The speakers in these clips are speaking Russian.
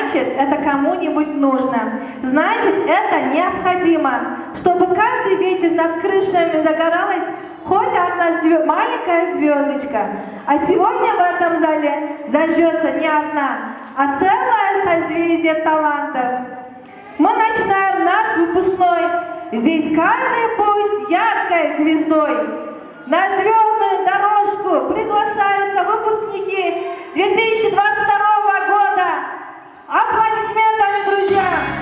значит, это кому-нибудь нужно. Значит, это необходимо, чтобы каждый вечер над крышами загоралась хоть одна маленькая звездочка. А сегодня в этом зале зажжется не одна, а целое созвездие талантов. Мы начинаем наш выпускной. Здесь каждый будет яркой звездой. На звездную дорожку приглашаются выпускники 2022 года. Аплодисментами, друзья!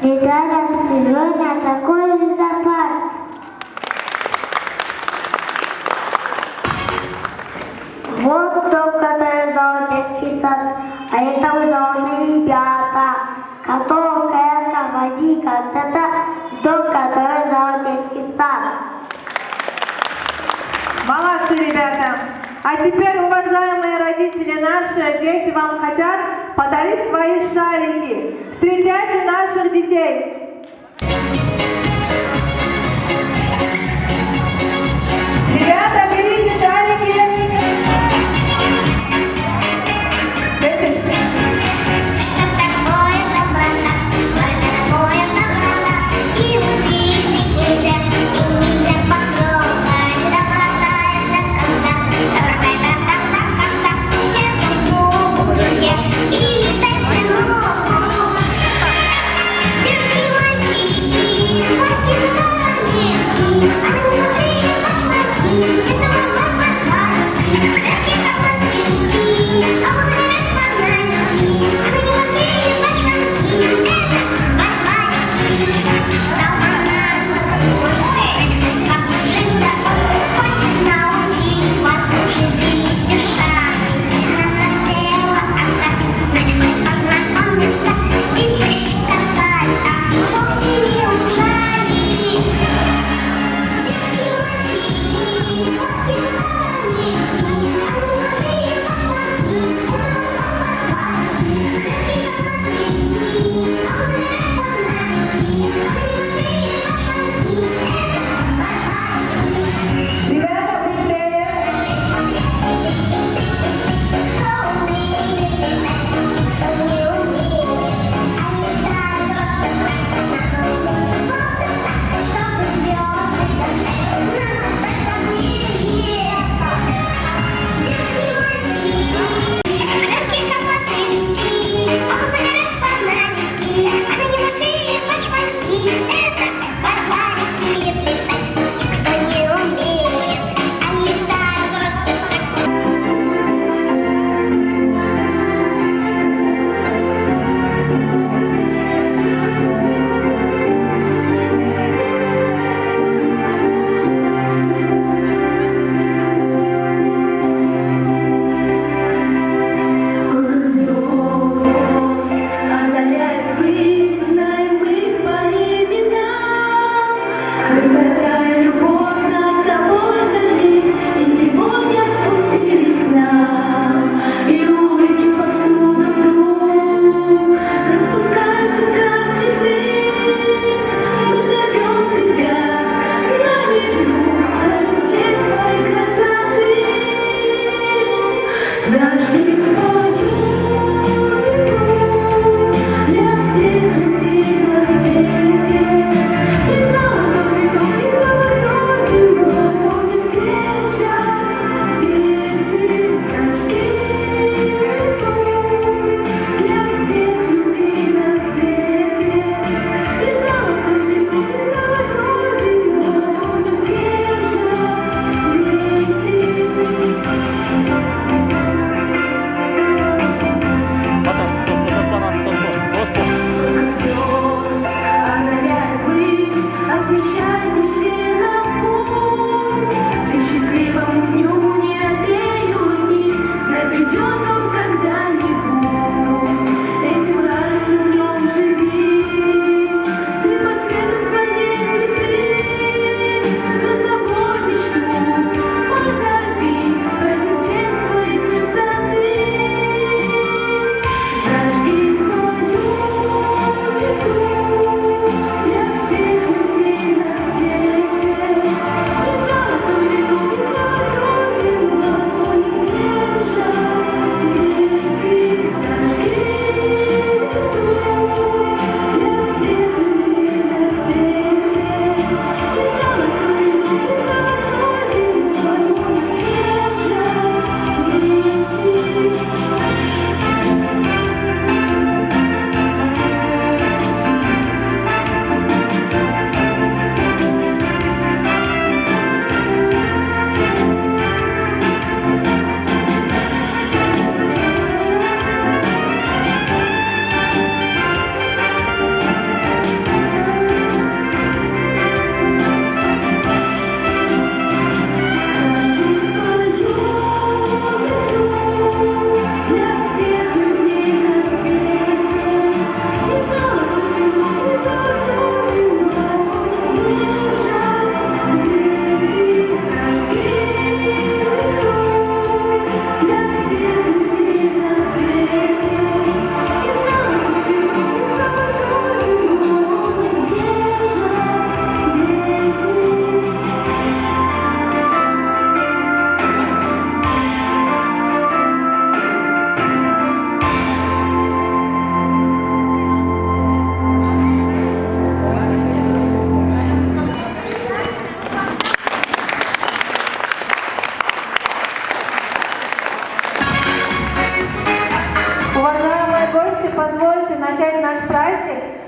Недаром сегодня такой запас. Вот тот, который зовут детский сад, а это удобные ребята, которого коляска возит когда-то тот, который зовут детский сад. Молодцы, ребята! А теперь, уважаемые родители, наши дети вам хотят подарить свои шарики. Встречайте наших детей! Ребята, берите шарики!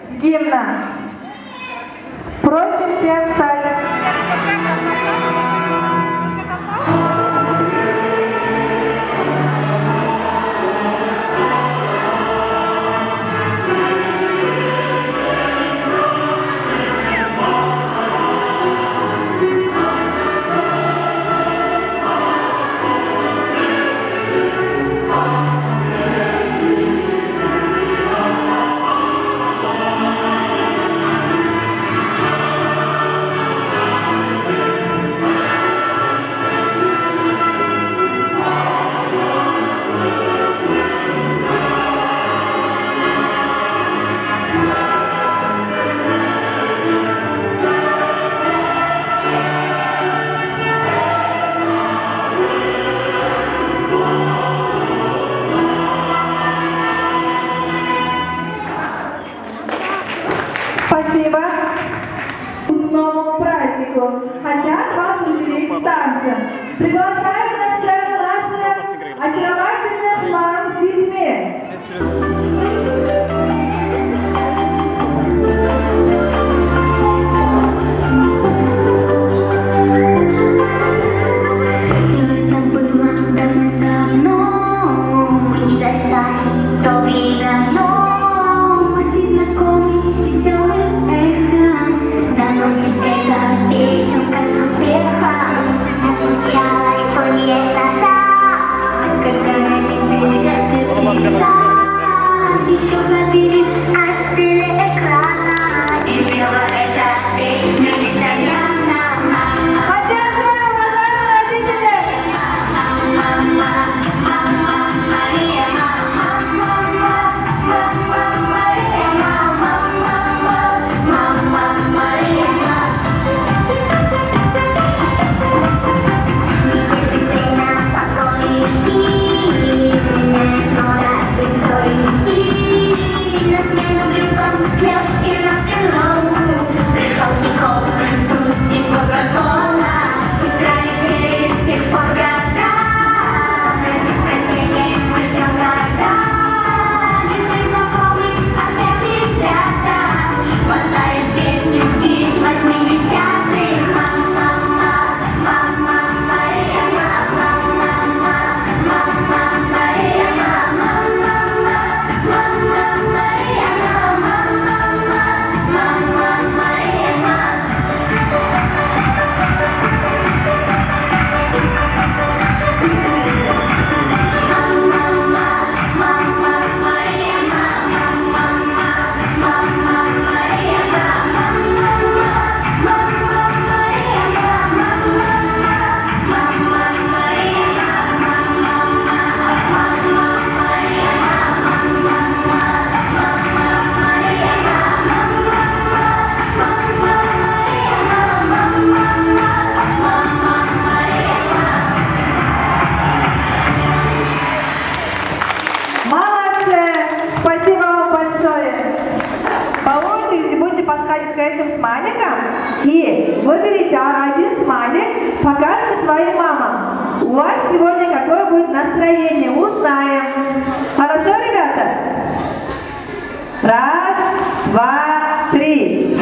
с гимном. Просим всех встать. Спасибо. К новому празднику. Хотят вас удивить станцию. Приглашаем на сцену наших очаровательных мам с детьми. Все это было давно-давно, мы не застали то время, но пути знакомый веселым эхом доносит эта песенка с успехом. Она звучала 100 лет назад, когда родители еще ходили с телеэкрана, и пела эта песня итальяна. Поддерживаем, уважаемые родители! Спасибо вам большое. По очереди будете подходить к этим смайликам и выберите один смайлик, покажите своим мамам. У вас сегодня какое будет настроение, узнаем. Хорошо, ребята? Раз, два, три.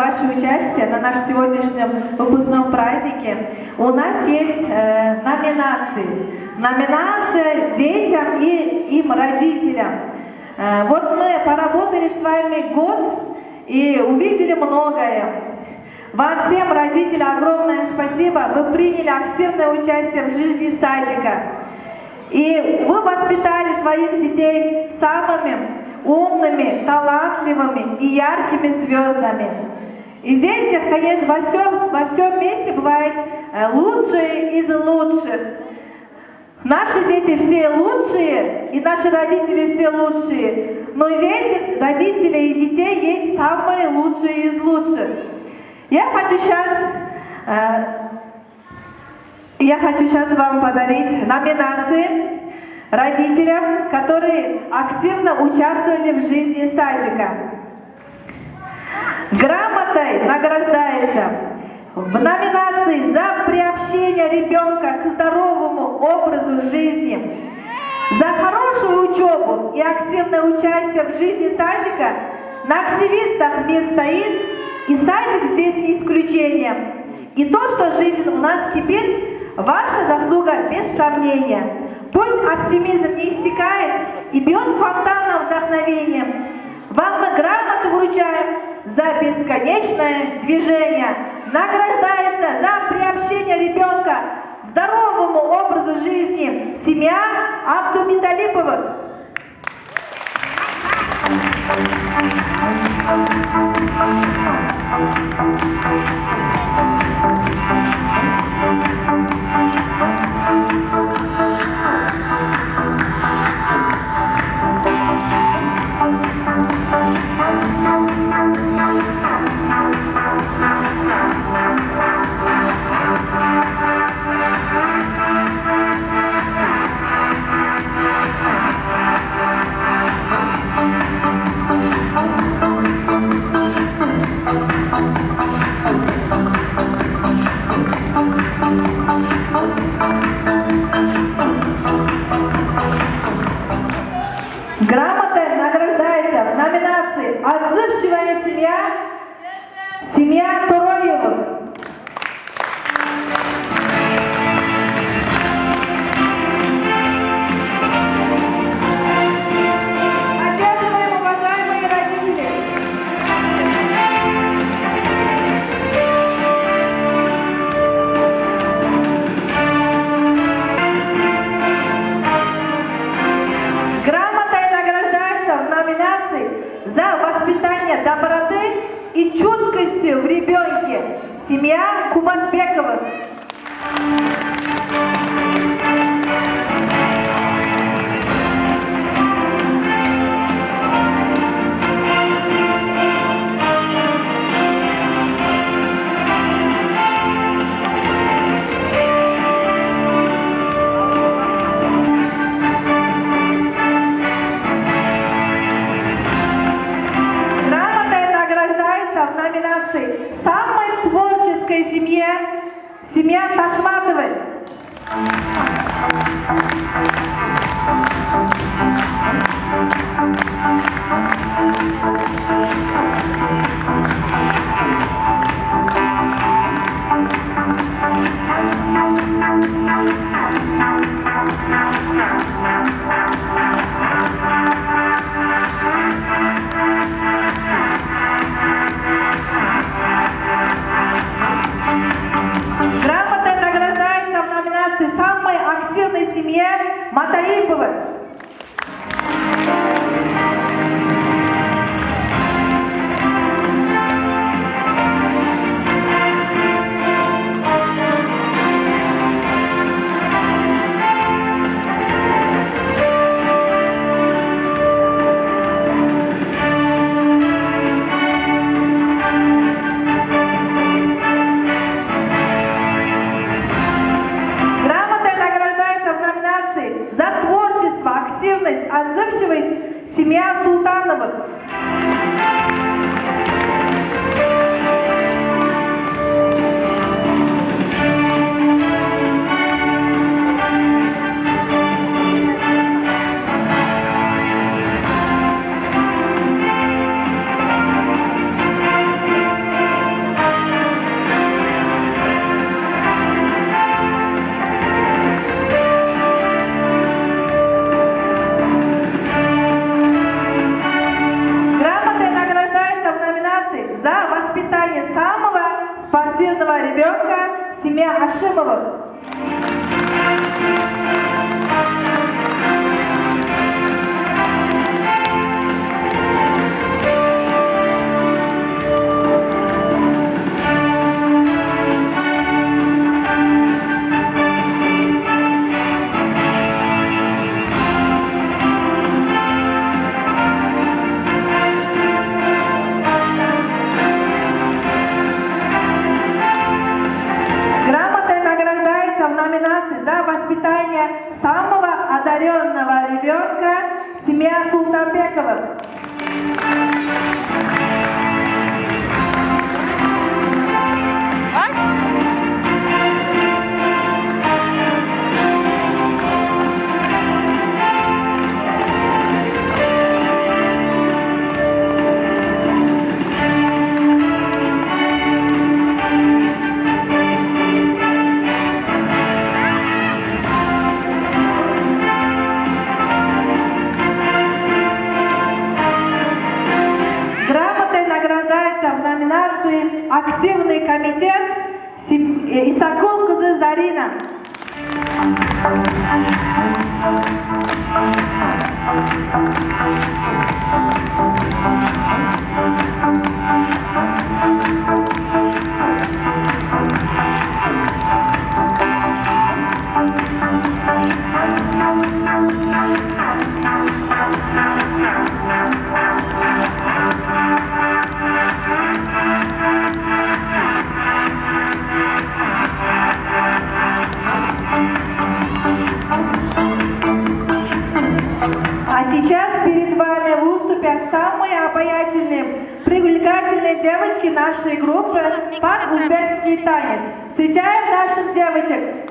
ваше участие на нашем сегодняшнем выпускном празднике. У нас есть номинации. Номинация детям и им родителям. Вот мы поработали с вами год и увидели многое. Вам всем, родителям, огромное спасибо. Вы приняли активное участие в жизни садика. И вы воспитали своих детей самыми умными, талантливыми и яркими звездами. Из этих, конечно, во всем месте бывают лучшие из лучших. Наши дети все лучшие, и наши родители все лучшие. Но из этих родителей и детей есть самые лучшие из лучших. Я хочу сейчас вам подарить номинации родителям, которые активно участвовали в жизни садика. Грамотой награждается в номинации «За приобщение ребенка к здоровому образу жизни», за хорошую учебу и активное участие в жизни садика. На активистах мир стоит, и садик здесь не исключение. И то, что жизнь у нас кипит, ваша заслуга без сомнения. Пусть оптимизм не иссякает и бьет фонтаном вдохновением. Вам мы грамоту вручаем за бесконечное движение. Награждается за приобщение ребенка к здоровому образу жизни семья Абдумиталиповых. Грамотой награждается в номинации «Отзывчивая семья» семья Туроевых. Поддерживаем, уважаемые родители. Грамотой награждается в номинации «За воспитание доброты и чуткости в ребенке» семья Кубатбековых. Грамотой награждается в номинации «Самой творческой семье» семья Ташматовой. Грамотой награждается в номинации «Самой активной семье» Матаиповой. Грамотой награждается в номинации «За творчество, активность, отзывчивость» семья Султановых. ребенка, семья Ашимовых. За воспитание самого одаренного ребенка семья Султанбековых. В номинации «Активный комитет» Исакул кызы Зарина. А сейчас перед вами выступят самые обаятельные, привлекательные девочки нашей группы «Пан-узбекский танец». Встречаем наших девочек!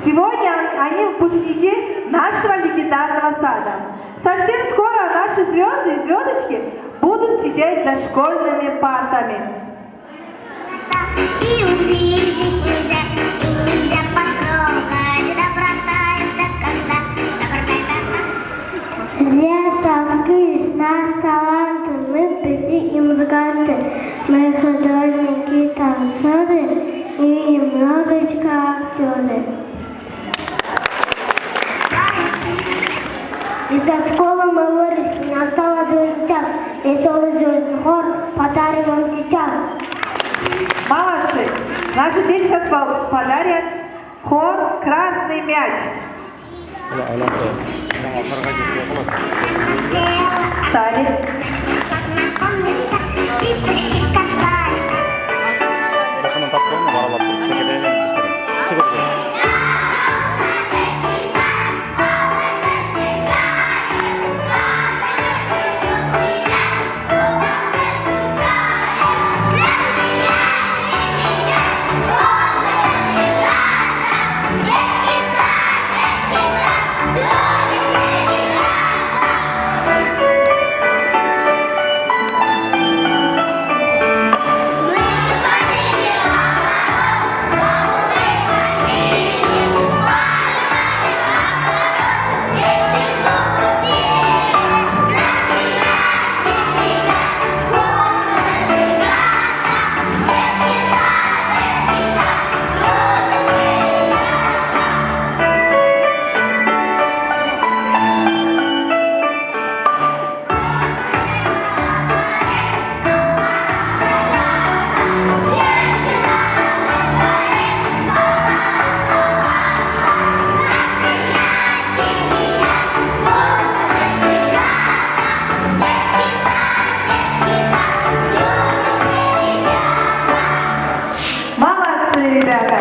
Сегодня они выпускники нашего легендарного сада. Совсем скоро наши звезды и звездочки будут сидеть за школьными партами. И увидеть нельзя, и нельзя потрогать. Доброта это когда, доброта это когда. Здесь нас таланты, мы певцы и музыканты, мы художники, танцоры и немножечко актеры. Из-за школы мы выросли, настал звездный час, веселый звездный хор подарим вам сейчас. Молодцы! Наши дети сейчас подарят хор «Красный мяч». Встали. Ребята.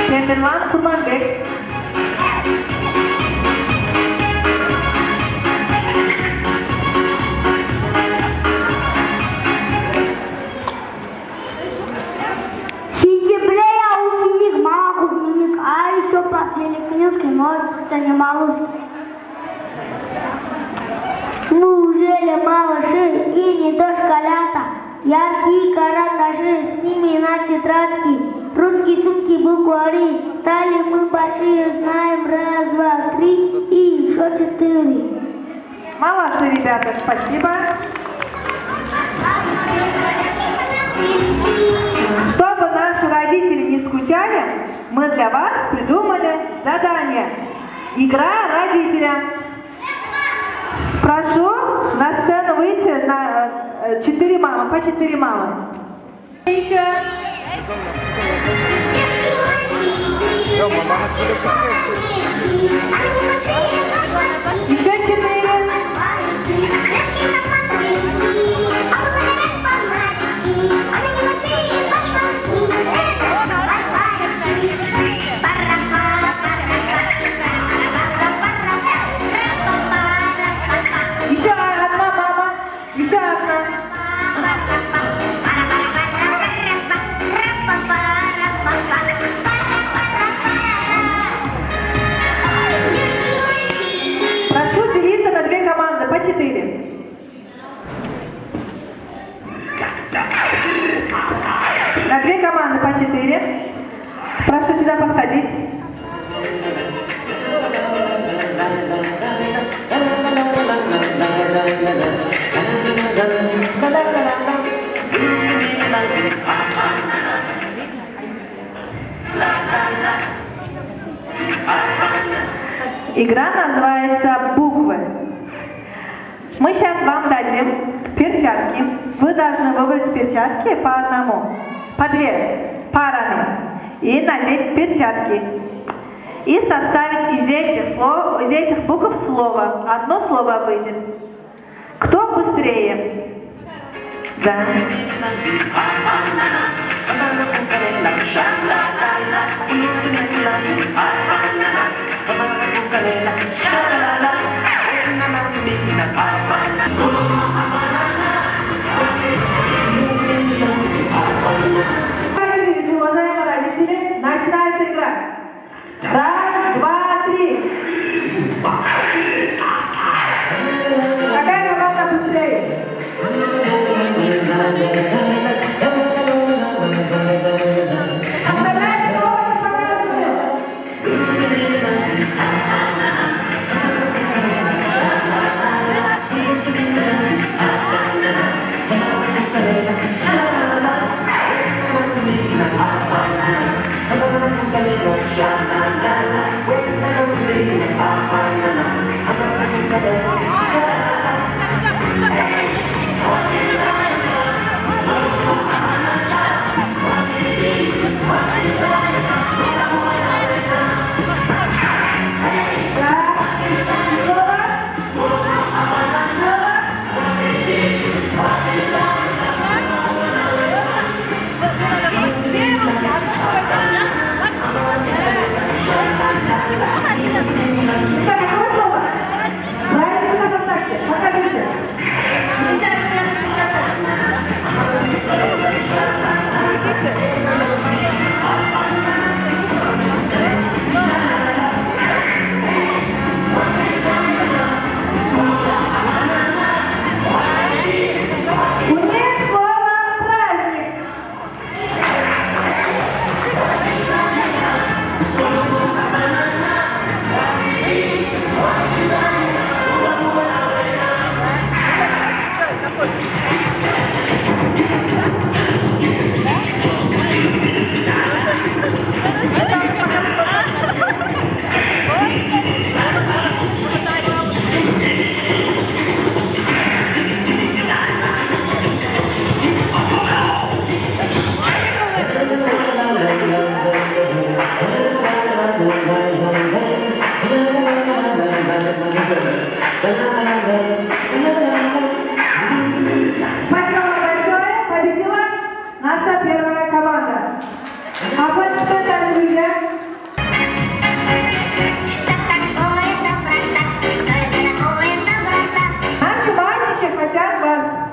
Темирлан Курманбек. В сентябре я ученик, мама клубник, а еще папили книжки, ножницы, не малышки. Неужели малыши и не дошколята? Яркие карандаши, с ними на тетрадки, ручки, сумки, буквари. Стали мы большие, знаем раз, два, три и еще 4. Молодцы, ребята, спасибо. Чтобы наши родители не скучали, мы для вас придумали задание. Игра родителя. Прошу на сцену выйти на 4 мамы, по 4 мамы. Еще. Еще 4. Еще одна мама. Еще одна. Прошу делиться на 2 команды, по 4. На 2 команды по 4. Прошу сюда подходить. Игра называется «Буквы». Мы сейчас вам дадим перчатки. Вы должны выбрать перчатки по одному, по 2 парами и надеть перчатки. И составить из этих букв слово. Одно слово выйдет. Кто быстрее? Да. Уважаемые родители,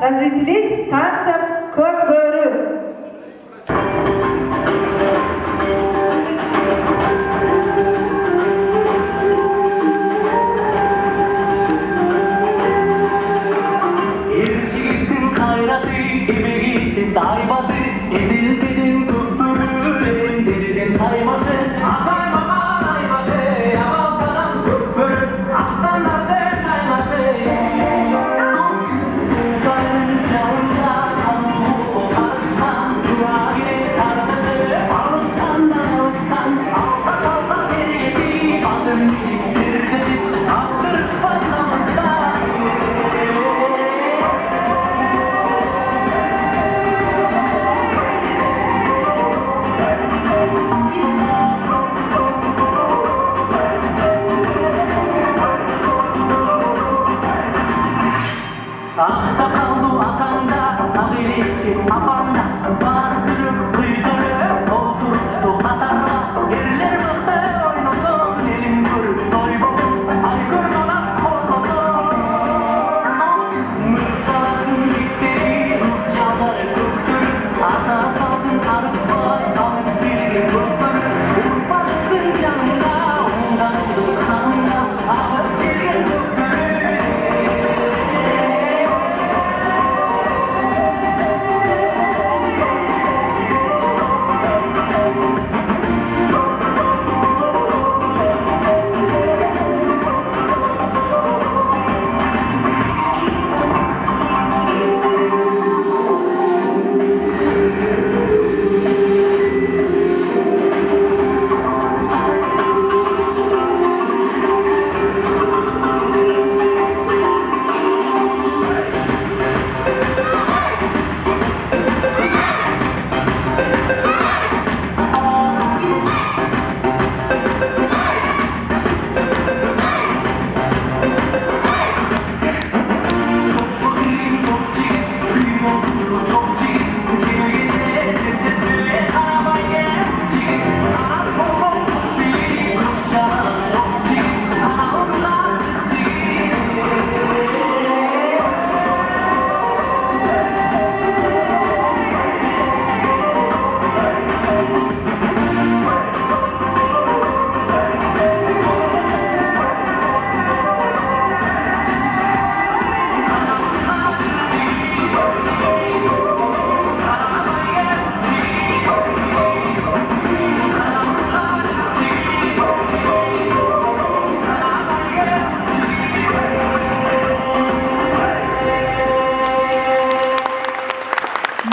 развеселить танцем «Как быры». Saymadı, ezildiğin kupürün, deriden kaymadı, asaymadan aymadı, yamaldanan kupürün, aslanlardan kaymadı. Karın canında samuğu karıştan, duvarı kardeşi, alışkandan alışkan, alta kalta eriyedi, adım biriktirdi, attırıp fazlamızda. Aksakallı atanda, ağirişi apanda, barsırıp kıydırıp dolduruptu katarla. Yerler bıktı oynasın, elim görüp doymasın, aykırmanas olmasın. Mırsaların gitti, ruhçaları köktürüp, ata saldın arık vay, alıp bilir köktürüp. Urbaştın canında, ondan oldu kanında, ağır bir köktürüp.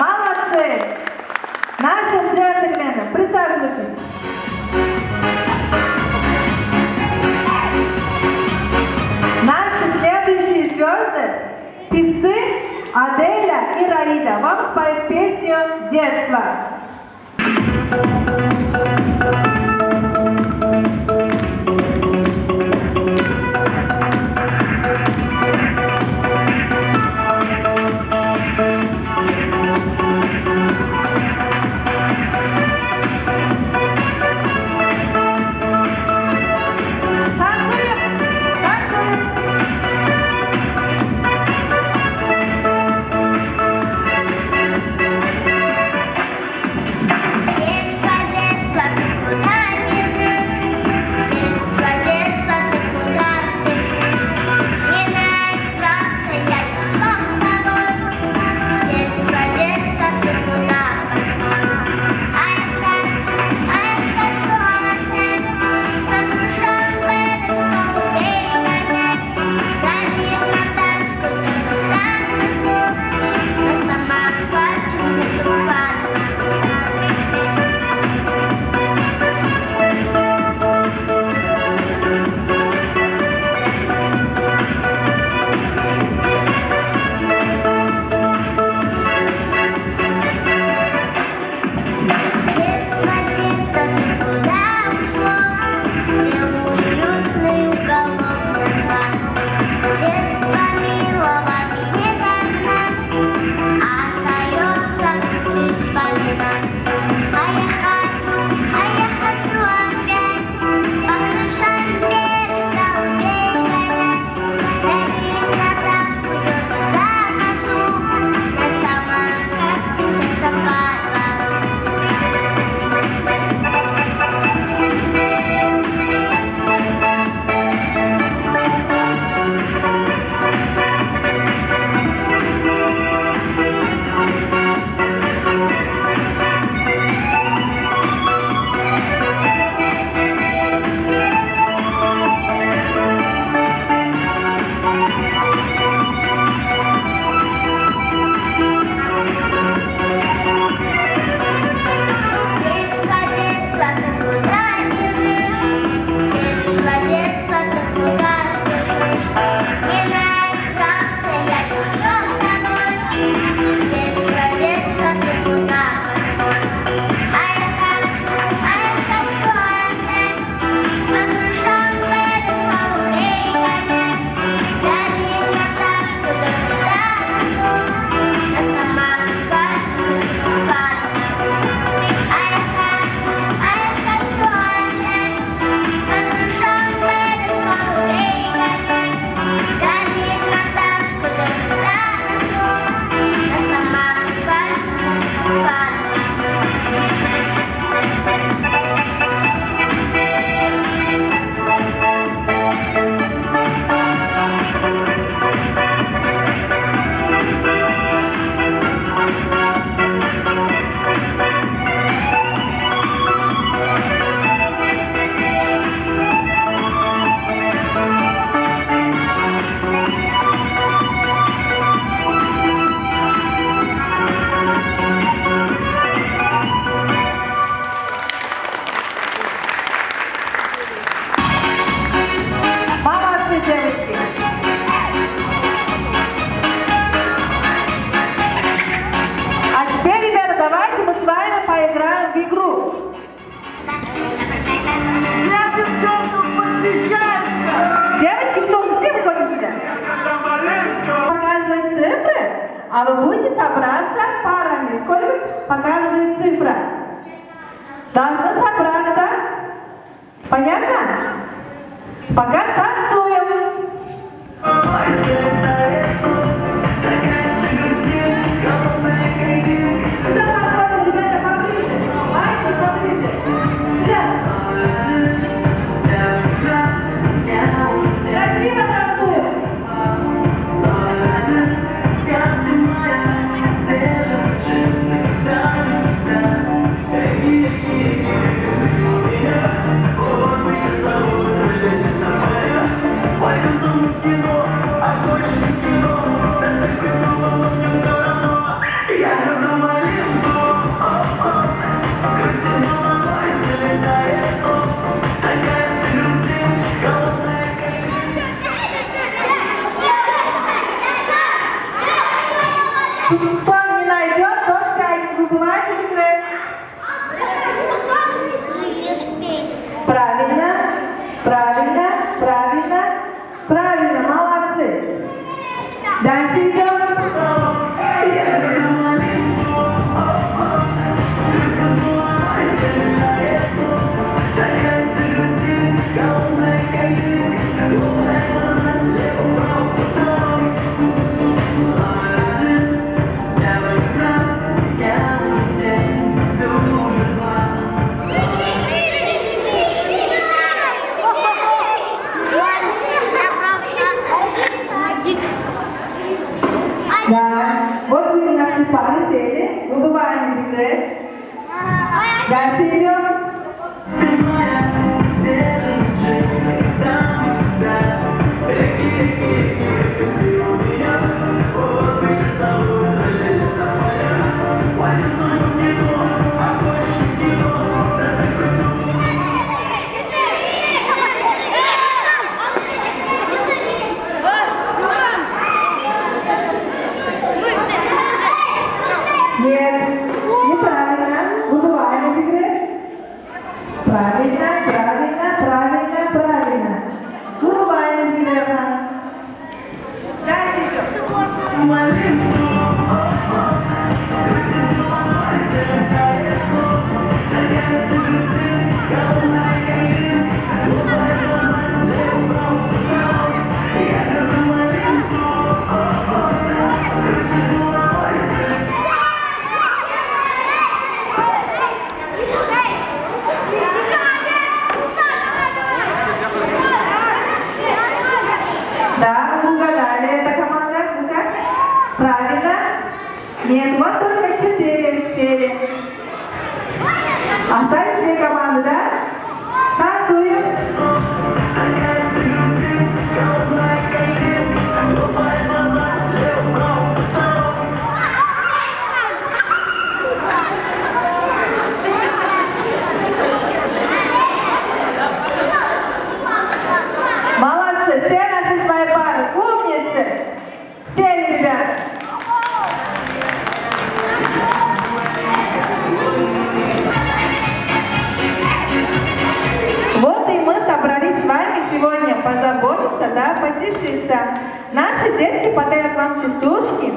Молодцы! Наши джентльмены, присаживайтесь. Наши следующие звезды – певцы Аделя и Раида. Вам споют песню детства. Детство, детство, ты куда а вы будете собраться парами. Сколько показывает цифра? Должны собраться. Понятно? Пока танцуем. Сюда подходим, ребята, поближе. Мальчики, поближе. Сюда. Красиво танцуем. Кто не найдет, тот сядет. Вы бываете секрет? Правильно, правильно, правильно, правильно, молодцы. Дальше идем. Да. Вот вы наши пары сели. Выбываем секрет. Дальше идем. Нет, неправильно. Выбываем секрет. Правильно, правильно, правильно, правильно. Выбываем секрет. Дальше идем. Да, вы угадали, эта команда. Ну-ка. Правильно. Нет, вот только 4 сели. Остались 2 команды, да? Танцуем. Молодцы, все наши свои пары. Умницы. Сели, ребят. Вот и мы собрались с вами сегодня позаботиться, да, потешиться. Наши детки подарят вам частушки,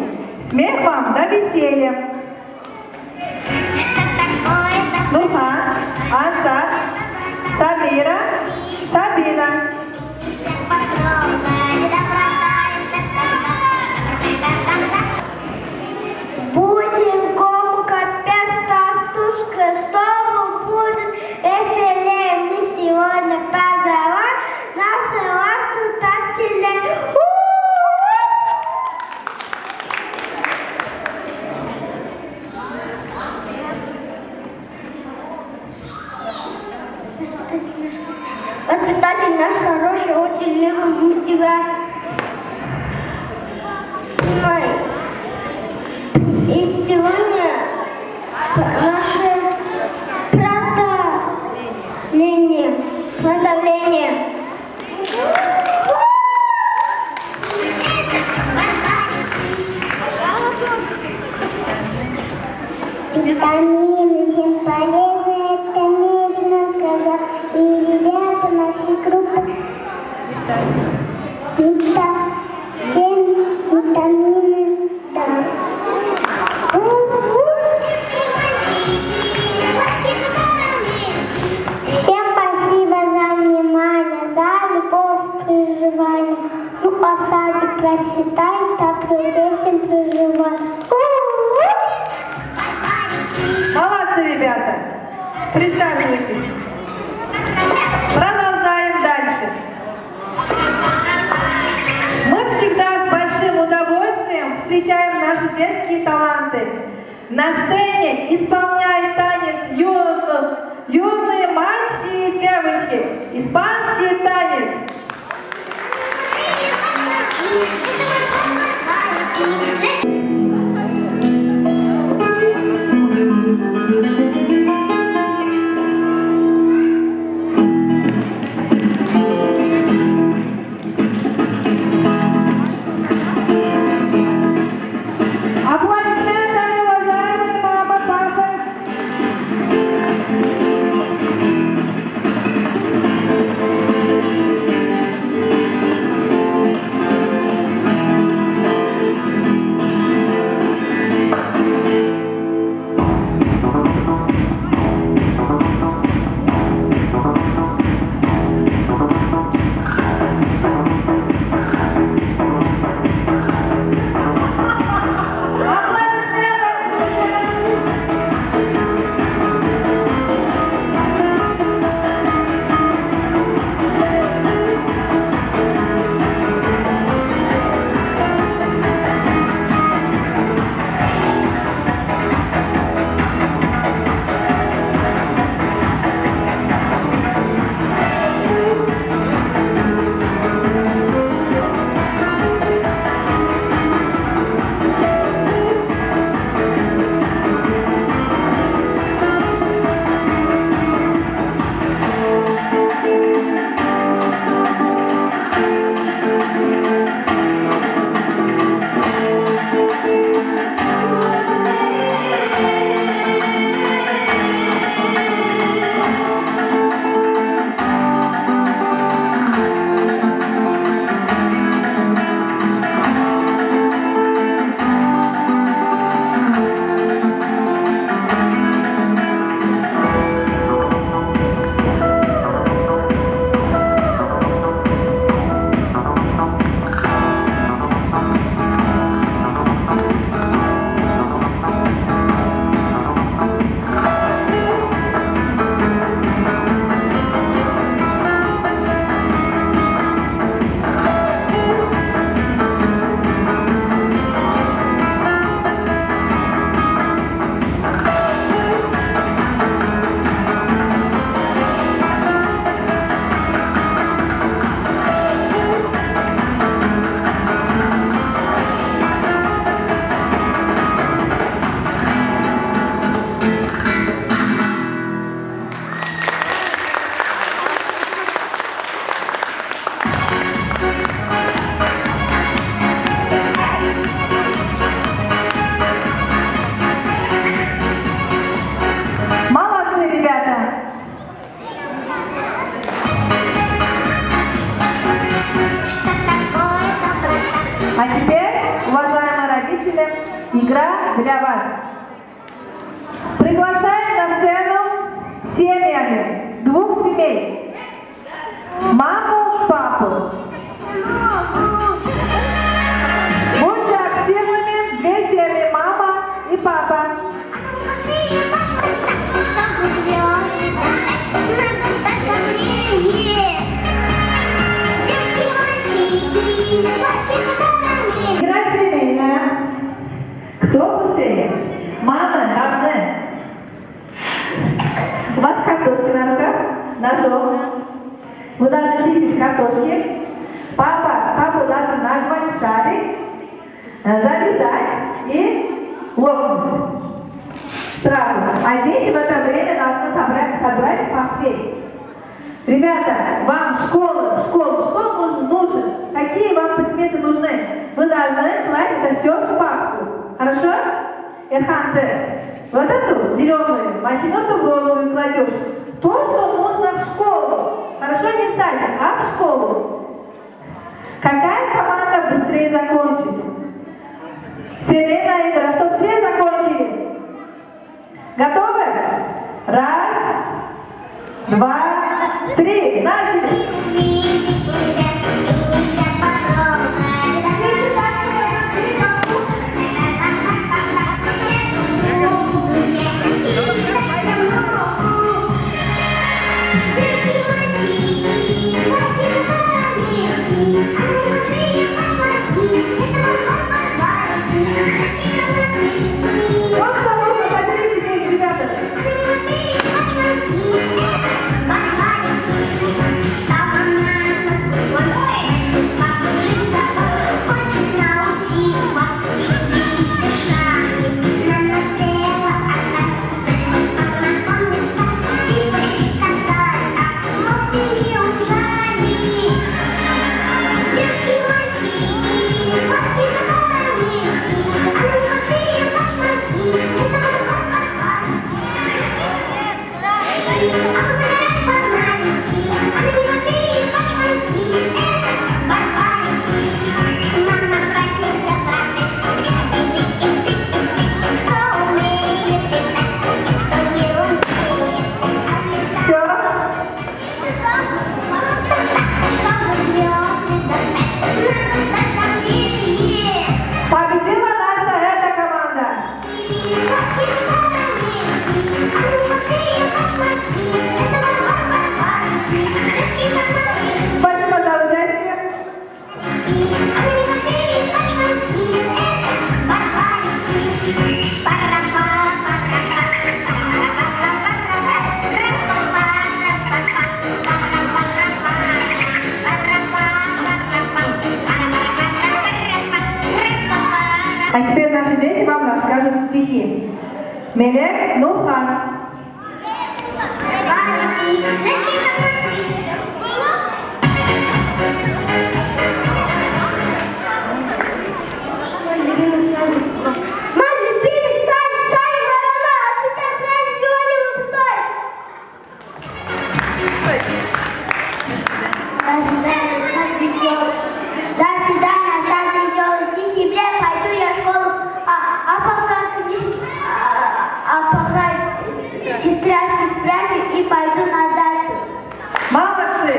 смех вам да веселье. Нурхан, Ансар, Самира, Сабина. Будем комкать пестастушка, чтобы будет веселее. Мы сегодня позовем наши воспитателей. Воспитатель наш хороший, очень любим тебя. И сегодня наше наставление. Витамины всем полезны, это медленно сказал. И ребята нашей группы. Всем витамины, да. Присаживайтесь. Продолжаем дальше. Мы всегда с большим удовольствием встречаем наши детские таланты. На сцене исполняют танец юные мальчики и девочки. Испанский танец. Аплодисментами, уважаемые мама, папа. А теперь, уважаемые родители, игра для вас. Приглашаем на сцену семьями, двух семей. Маму, папу. Будьте активными, две семьи, мама и папа. Игра семейная. Кто быстрее? Мама, равны. У вас картошки на руках? Ножом. Вы должны чистить картошки. Папа должен нагнать шарик, завязать и лопнуть. Сразу. А дети в это время должны собрать портфель. Ребята, вам школа, что нужен? Какие вам предметы нужны? Вы должны класть это все в папку. Хорошо? Эрхан, ты вот эту зеленую махиноту в голову кладешь. То, что нужно в школу. Хорошо, не в садик, а в школу. Какая команда быстрее закончит? Семейная игра, чтобы все закончили. Готовы? Раз, два, три. Начали. Спасибо за участие. А теперь наши дети вам расскажут стихи. Мелек Нурхан. До свидания, Саша, веселый. В сентябре пойду я в школу, пока тетрадки спрячу и пойду на дачу. Молодцы!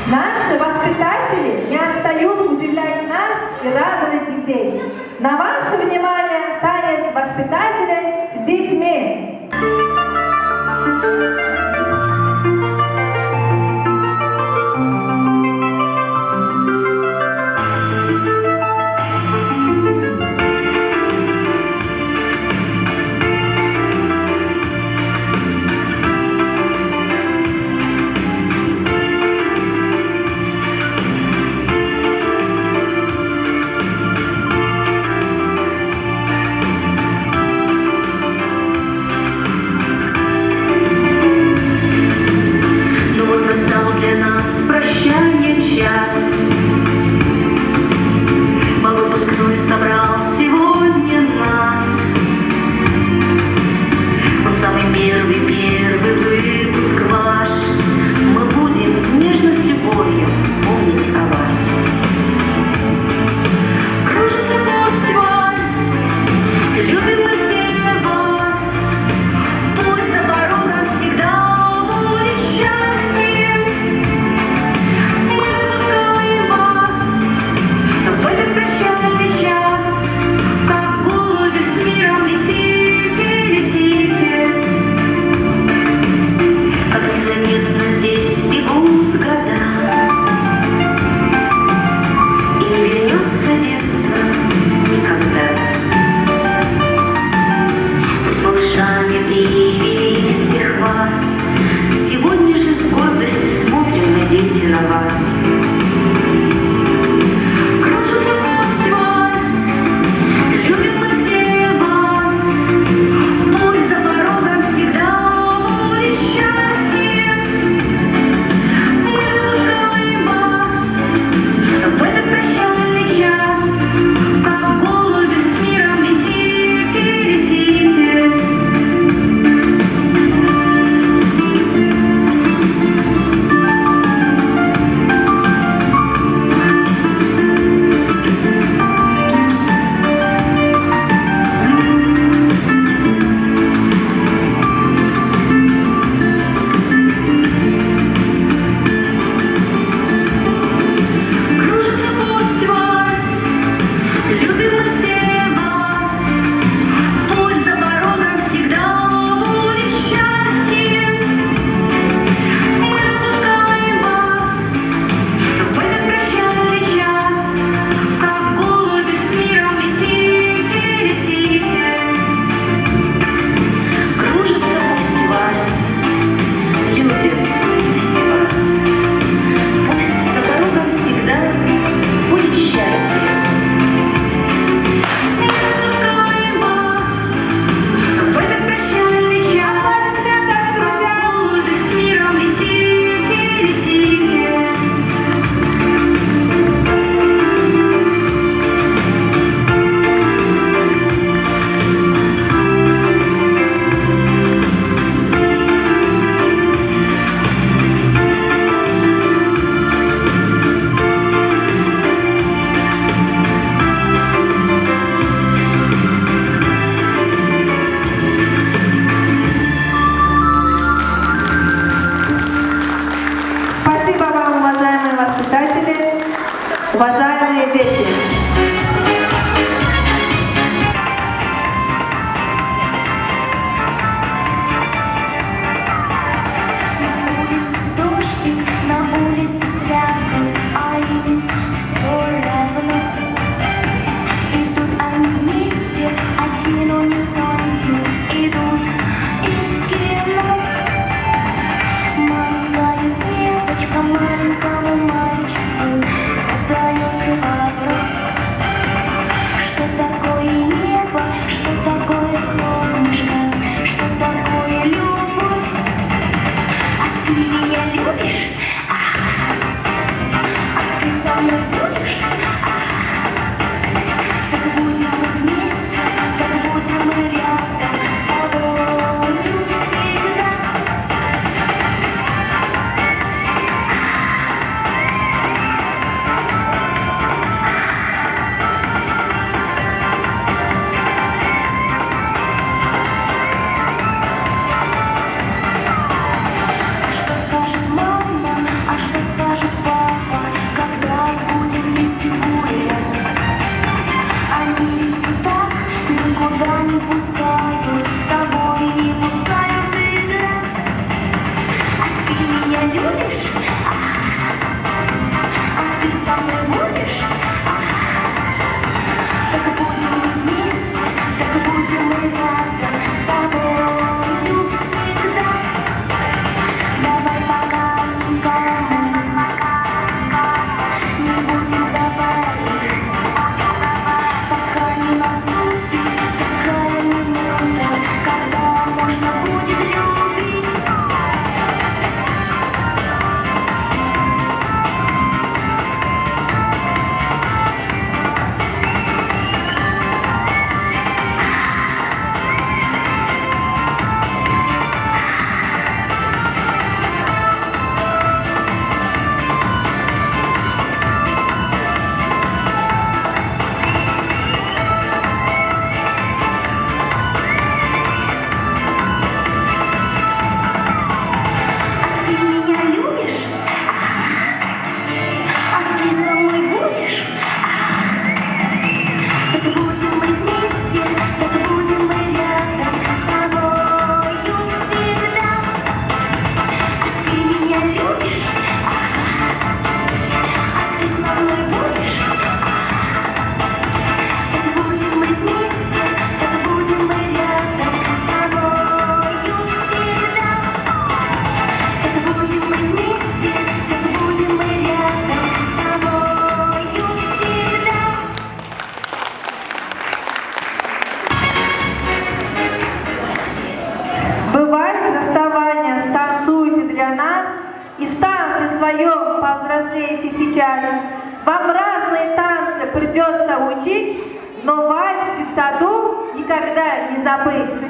Наши воспитатели не отстают удивлять нас и радовать детей. На ваше внимание танец воспитателей с детьми. взрослеете сейчас. Вам разные танцы придется учить, но вальс в детсаду никогда не забыть.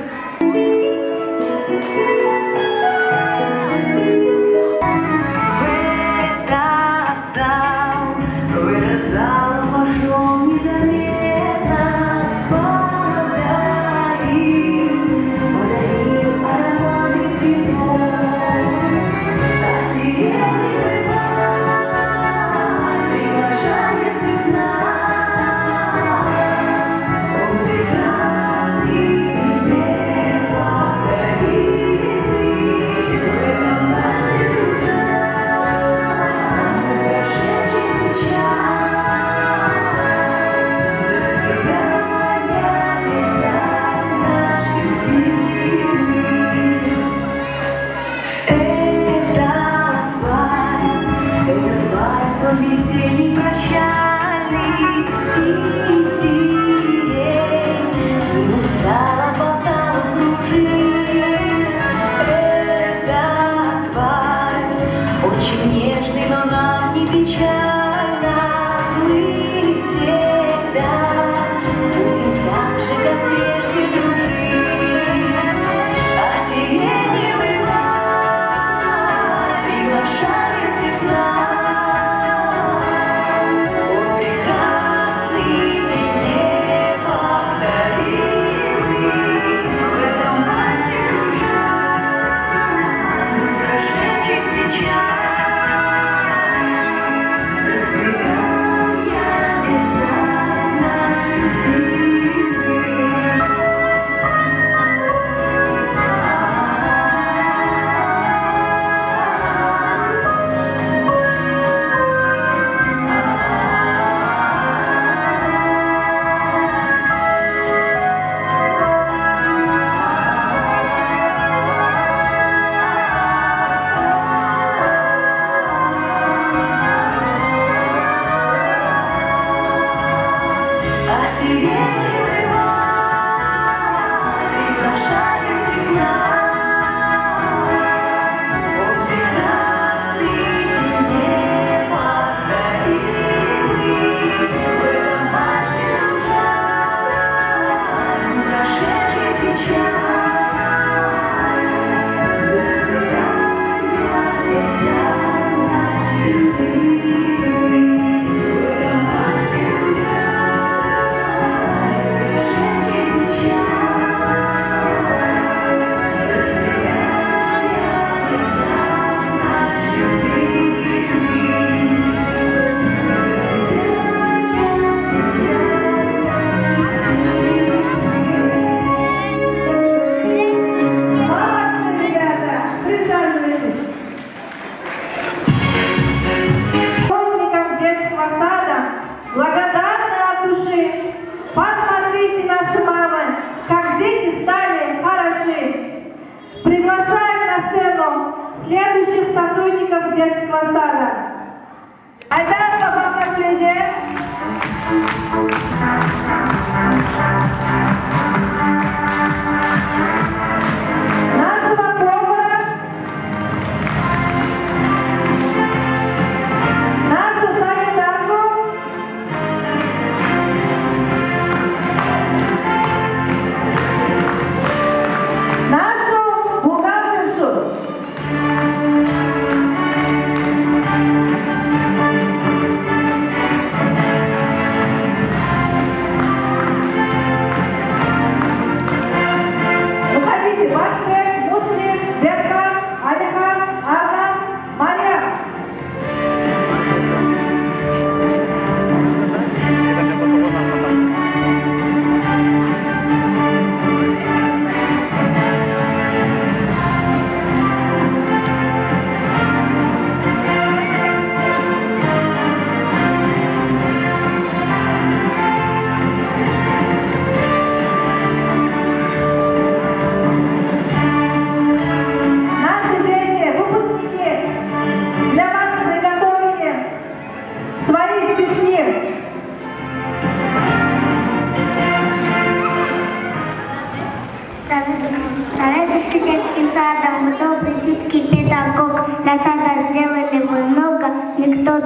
следующих сотрудников детского сада. Айдар, вам наследие. Нашего повара, нашу санитарку, нашу бухгалтершу.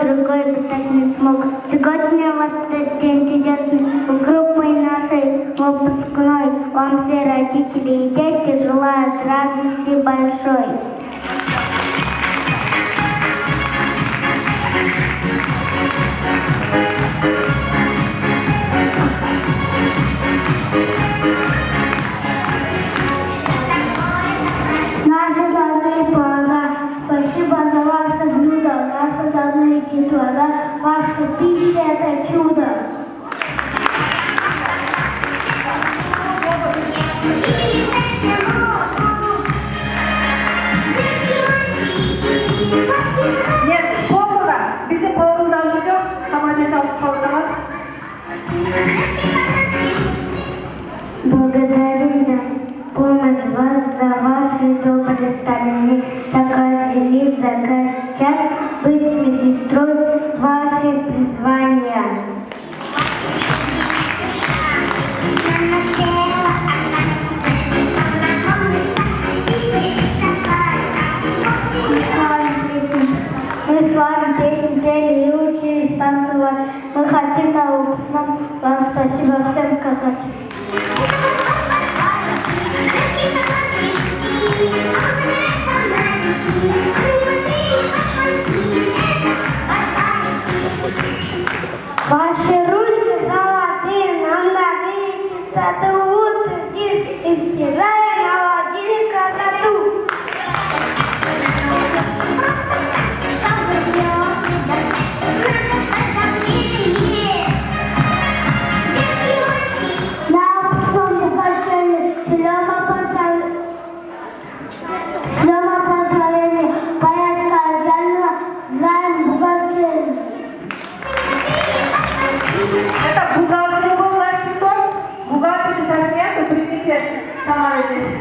другой достать не смог. Сегодня в этот день чудесный у группы нашей выпускной. Вам все родители и дети желают радости большой. Наши дорогие слова, спасибо за ваше блюдо, наши дорогие слова, ваша пища – это чудо. Нет, повара. Bizim povumuzdan çok amacı sağlıklı. Благодарим за помощь вас, за ваши добрые стороны, такая великая, такая часть быть медсестрой ваши призвания. Мы с вами песни пели и учились танцевать. Мы хотим на выпускном вам спасибо всем сказать. Ваши ручки золотые, нам дали чистоту, и стирая наводили красоту. Это бухгалтер был наш цветок. Бухгалтер сейчас нет, примите сама здесь.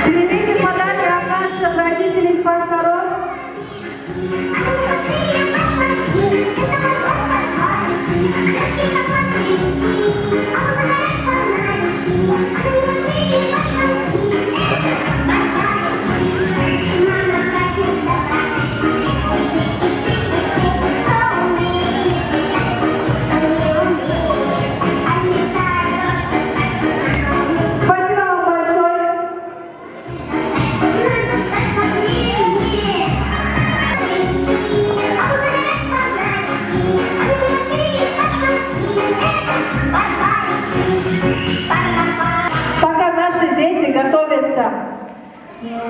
Примите подарки от наших родителей спонсоров. Спасибо вам большое. Пока наши дети готовятся,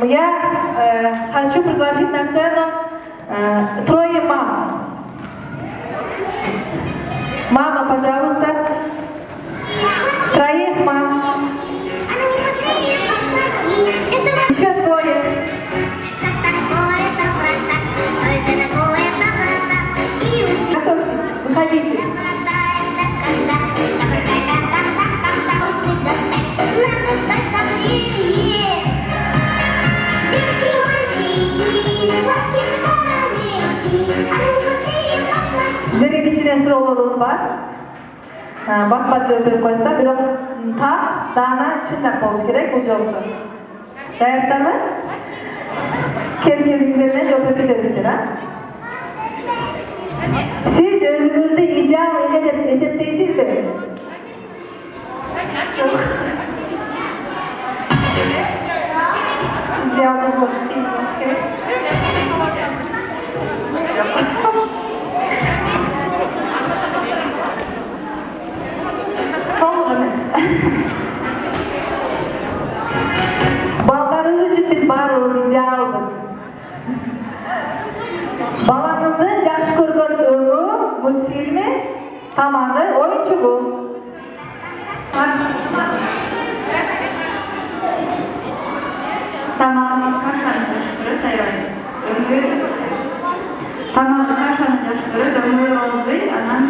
я хочу пригласить на сцену трое мам. Мама, пожалуйста. Троих мам. Еще двое. Готовьтесь, выходите. Жүрегіне сұрау болуыңыз бар. Бақпат өтіп қойса, бірақ тап, дана, шындақ болушы керек, бұл жолы. Даяқсаны? Кез-кезіңіздеріне жоп өтедіңіздер, а? Siz özünüzü ideal ile de esetteysiniz de. İdealınız olsun değil mi? Балдарыңыз үшін біз барлығымыз идеалбыз. Балаңыздың жақсы көрген өмірі, мультфильмі, тамағы, oyuncuğu. Tamam, kaşanın yaşları da bu Rozi, anam.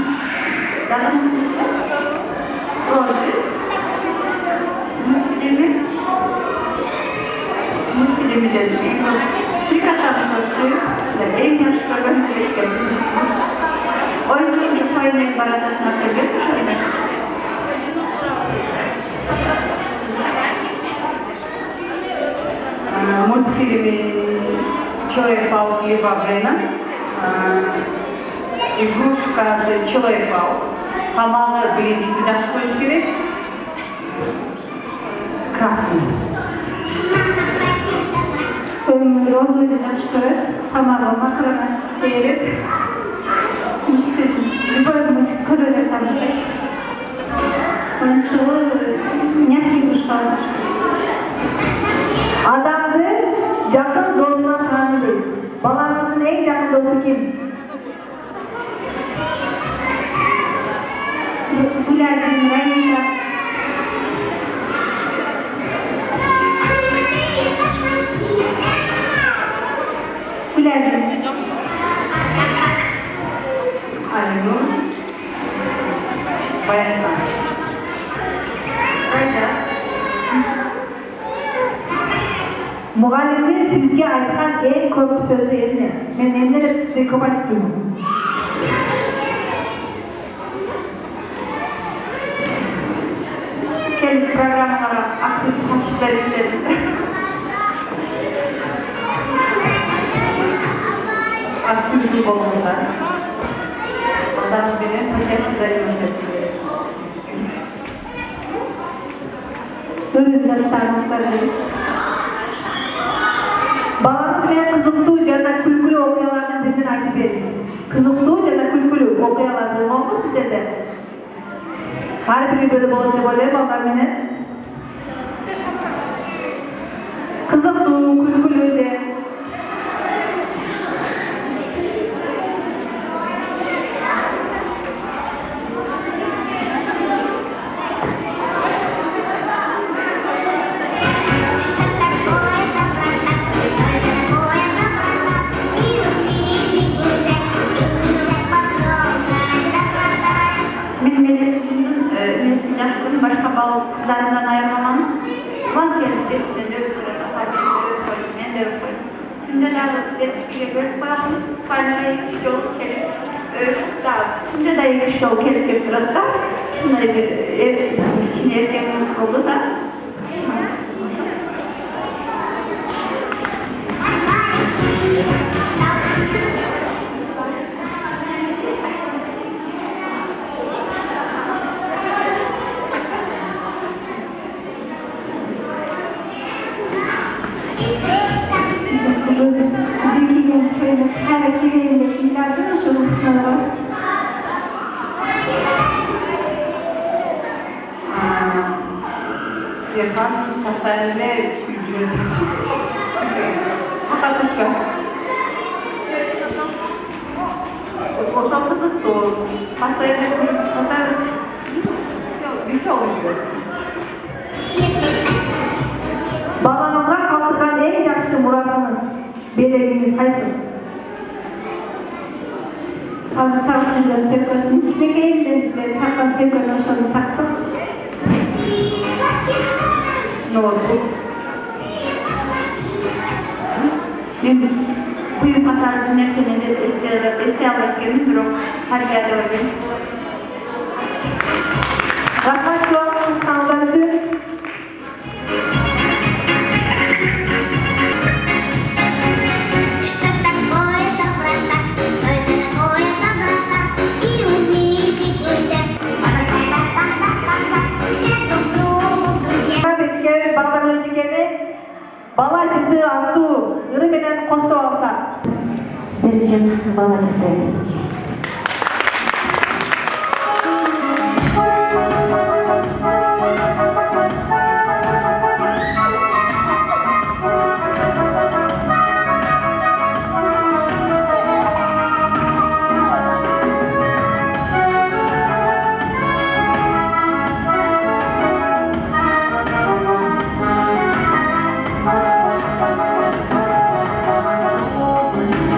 Canım Rozi. Mutfilimi dedi. Bir kaşanın yaşları, en yaşları geçkesin. O yüzden bir koyunun baratasına koyuyor. Мультфильме Человек-паук и Бабрена. Игрушка Человек-паук. Тамағы birinci жақсы көру керек. Красный. Көңілі розовый жақсы көреді. Тамағы макарона беріп. Любой мультик көреді тамаша. Мягкий кушалар. Adamdı yakın dostuna tanıdı. Babanızın en yakın dostu kim? Gülersin, Reyna. Gülersin. Alo. Bayaslan. Muhalletin sizge aytkan en korku sözü eline. Men emlerip size kopak değilim. Kendi programlara aktif konuşmalar isteriz. Aktiflik olmadan. Ondan beri paçaçıları yönetiyor. Durun tanıkları. Bağımız veya kızıklığı ya da külkülü okuyalardan bizden ayıp veririz. Kızıklığı ya da külkülü okuyalardan olmaz size de. Her biri böyle bolca böyle babam yine. Kızıklığı, külkülü de. Başka bal kızlarından ayırmamam. Van kendisi de dövüştürür, asarkenleri koydum, ben de koydum. Tümde de detskiye bölüp koyalım, siz parmaya iki yol kelip, tümde de iki yol kelip götürüp da, bunları bir şimdi erkeğimiz oldu da. Her iki yerinde ileride mi şunun kısmına var? Yapan tasarımda gücü. Fakat başka. O çok kızık doğru. Pastaya bir şey oluşuyor. Babanıza kaldıran en yakışı muratınız. Belirginiz hayırsınız. Fazla tartışınca sevkasını, sevkeyim de taktan sevkasını şöyle taktım. Ne oldu? Ben büyük hatarlı nerseleri isteyerek geldim, durum her yerde öyle. Rahmat şu an insanları bala çıktı, attı, ırı benen kostu olsa. Sizler için bala çıktı.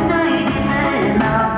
Đời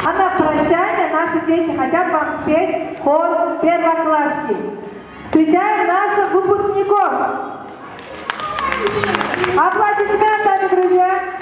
А на прощание наши дети хотят вам спеть хор первоклашки. Встречаем наших выпускников. Аплодисментами, друзья.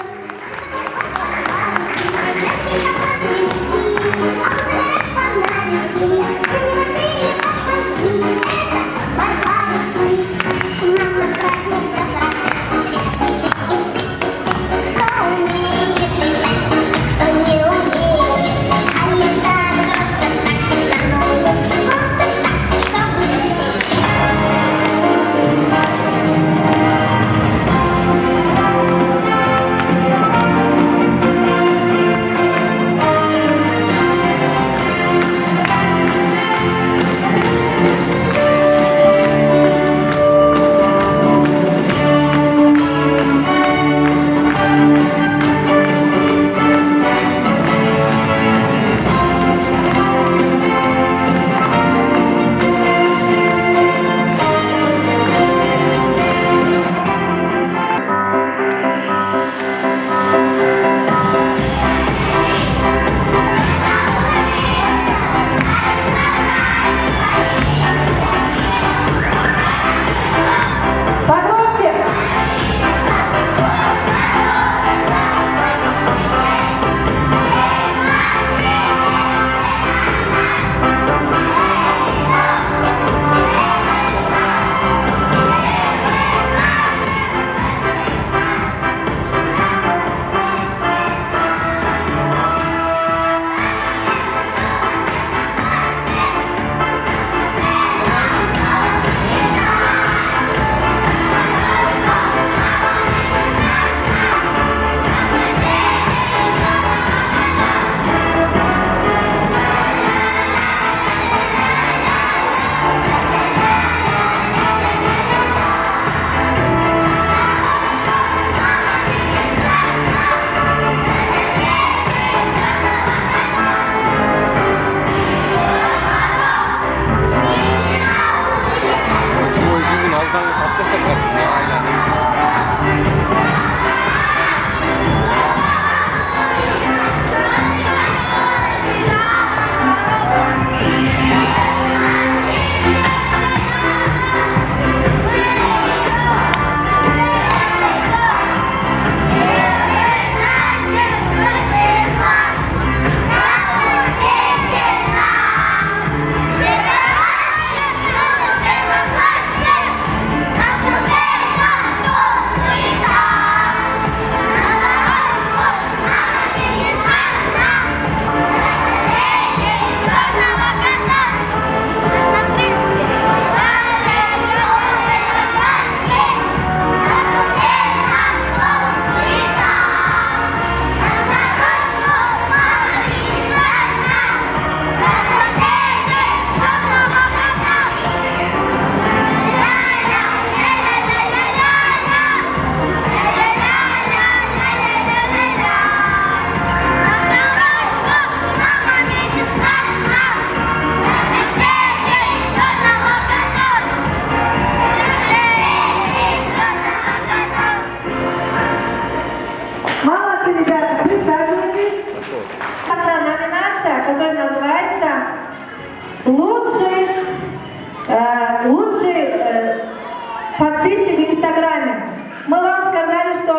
подписчик в Инстаграме. Мы вам сказали, что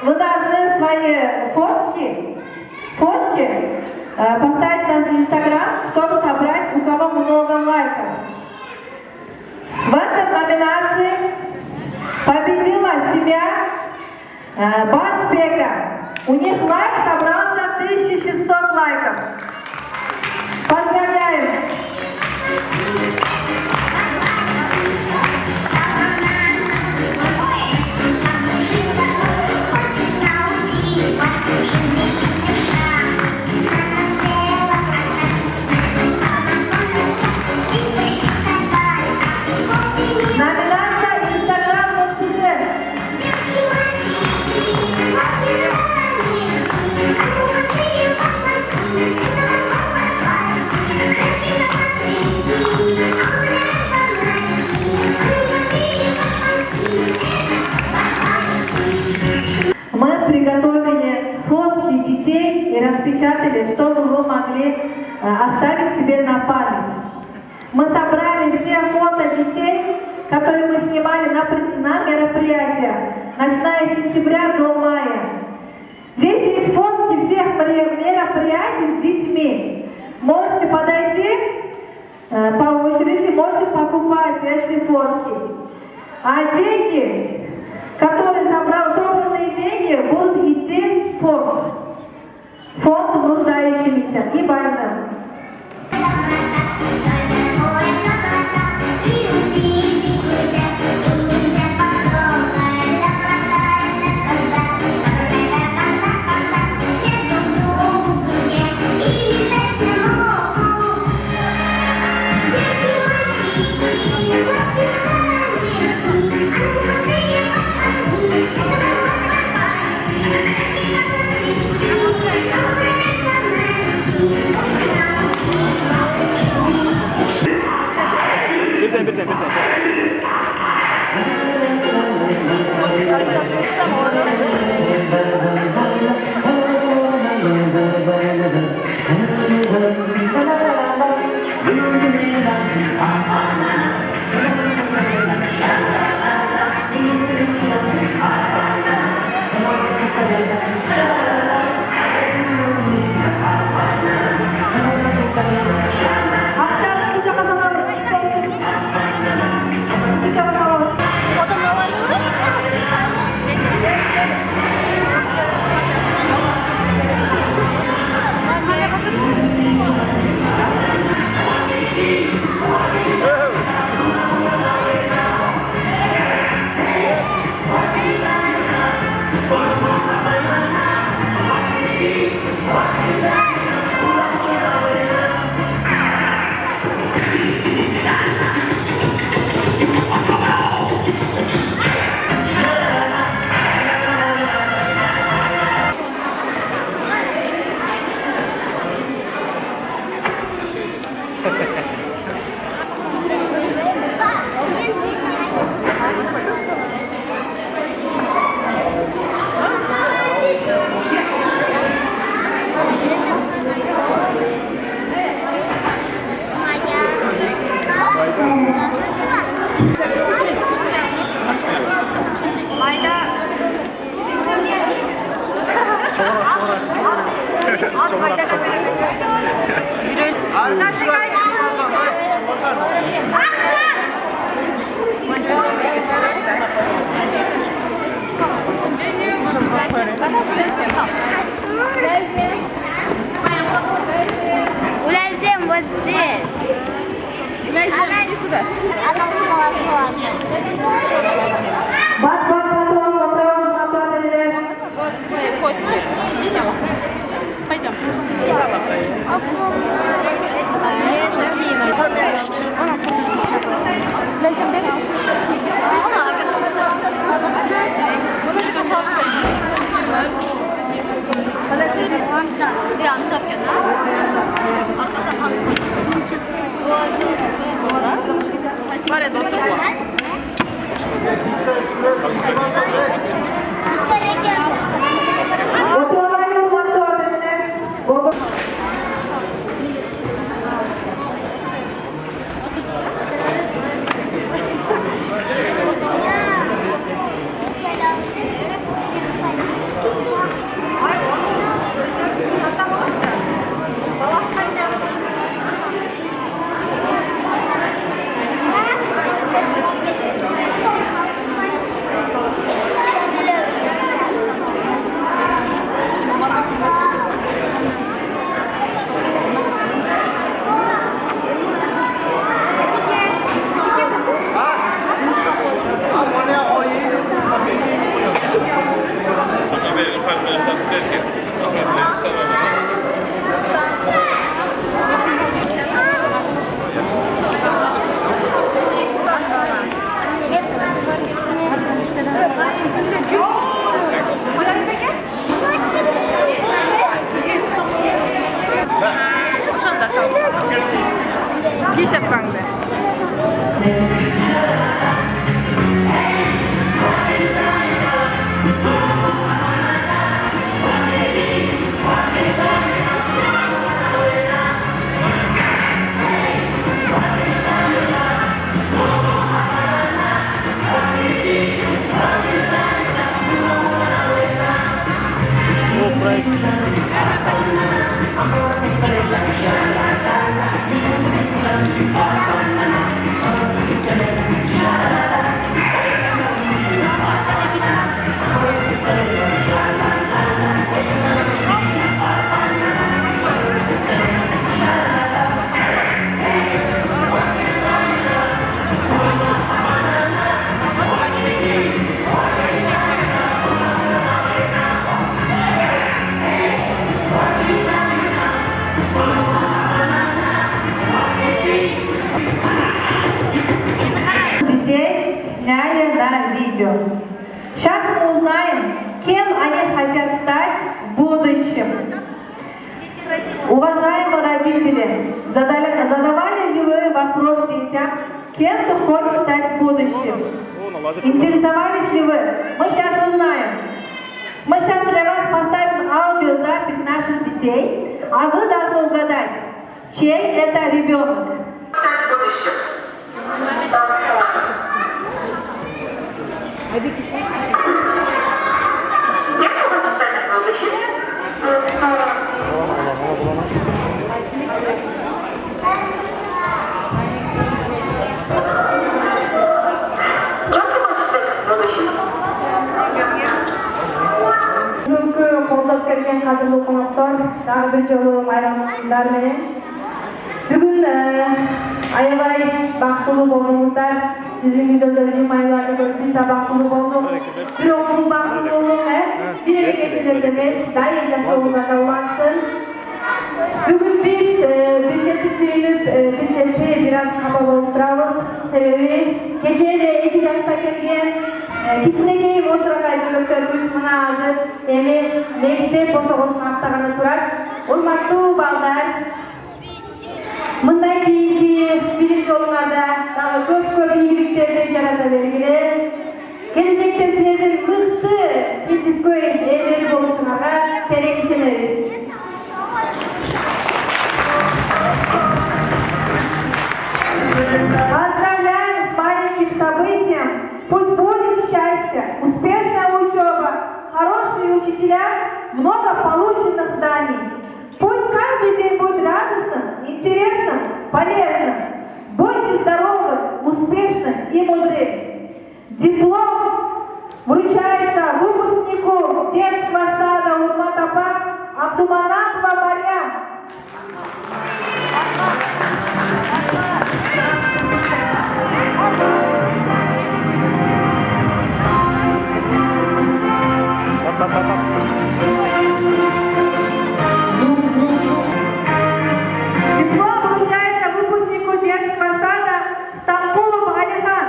вы должны свои фотки поставить в наш Инстаграм, чтобы собрать у кого много лайков. В этой номинации победила семья Басбека. У них лайк собрался 1600 лайков. Поздравляем! Номинация Инстаграм подписи. распечатали, чтобы вы могли оставить себе на память. Мы собрали все фото детей, которые мы снимали на мероприятиях, начиная с сентября до мая. Здесь есть фотки всех мероприятий с детьми. Можете подойти по очереди, можете покупать эти фотки. А деньги, которые собранные деньги, будут идти в фонд нуждающимся и больным. Birden. Улязем вот здесь. Она не сюда. Она ушла. Пойдем. Она фотосессия. Она же красавка. Bir an sarken ha? Arkasından tanık var ya dostlar. Giy şapkanı da. стать будущим? Уважаемые родители, задавали ли вы вопрос детям, кем ты хочешь стать в будущем? Интересовались ли вы? Мы сейчас узнаем. Мы сейчас для вас поставим аудиозапись наших детей, а вы должны угадать, чей это ребенок. Бүгінгі қолдап келген қадірлі қонақтар, тағы бір жолы майрамдар менен. Бүгін аябай бақыттуу болуңуздар, сиздин үйдөрдө жыймайларды көрүп бақыттуу болдук. Бирок бул бақыттуулук бир эркектерде эмес, дайым жашообузда улансын. Бүгін біз біргесі сүйініп, біргесі біраз қапа болып тұрабыз. Себебі кеше де 2 жасқа келген кичинекей отургай жүрөктөрүбүз мына азыр эми мектеп босогосун аттаганы турат. Урматтуу балдар, мындай кийинки билим жолуңарда дагы көп ийгиликтерди жарата бергиле. Келечекте силердин мыкты кесипкөй элдер болушуңарга терең ишенебиз. Поздравляем с маленьким событием! Пусть будет счастье, успешная учеба, хорошие учителя, много полученных знаний. Пусть каждый день будет радостным, интересным, полезным. Будьте здоровы, успешны и мудры. Диплом вручается выпускнику детского сада Урмат-Апа Абдуманатова Марьям. Диплом вручается выпускнику детского сада Стамбулов Алихан.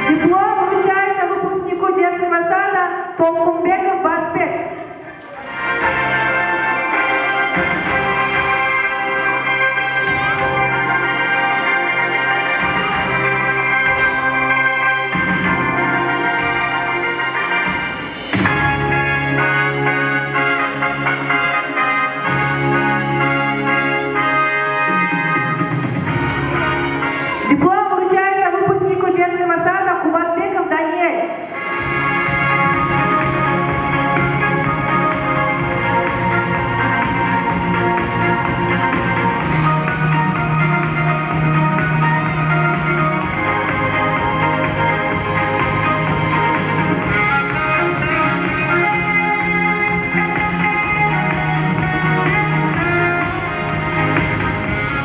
Диплом вручается выпускнику детского сада Толкунбеков Басбек. Диплом вручается выпускнику детского сада Кубатбеков Даниэль.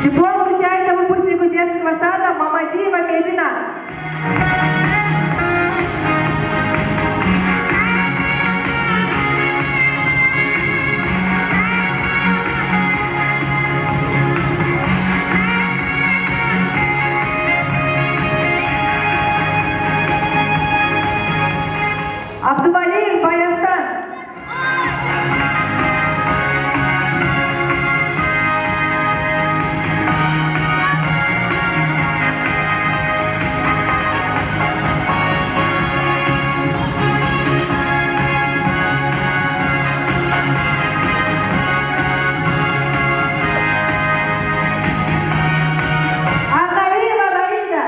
Диплом вручается выпускнику детского сада Мамадиева Медина. Абдувалиев Баястан. Ангалиева Ларида.